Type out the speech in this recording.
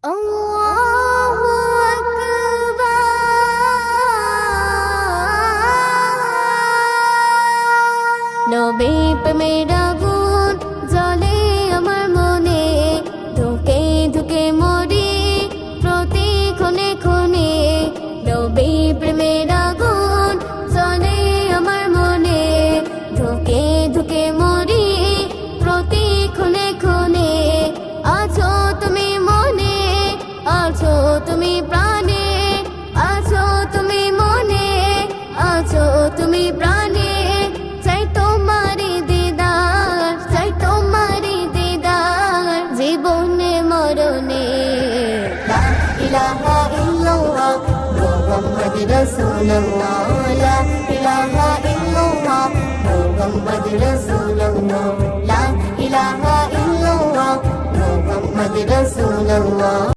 আল্লাহু আকবার। নবী প্রেমের আগুন জ্বলে আমার মনে, ধুকে ধুকে মরি প্রতি ক্ষণে ক্ষণে। নবী প্রেমের আগুন জ্বলে আমার মনে, ধুকে ধুকে মরি প্রতি ক্ষণে ক্ষণে। আছো তুমি মনে, আছো তুমি প্রাণে, আছো তুমি মনে, আছো তুমি প্রাণে। চাই তোমারি দিদার, চাই তোমারি দিদার জীবনে মরণে। লা ইলাহা ইল্লাল্লাহ মুহাম্মদ রাসূলুল্লাহ, লা ইলাহা ইল্লাল্লাহ মুহাম্মদ রাসূলুল্লাহ, লা ইলাহা ইল্লাল্লাহ মুহাম্মদ রাসূলুল্লাহ।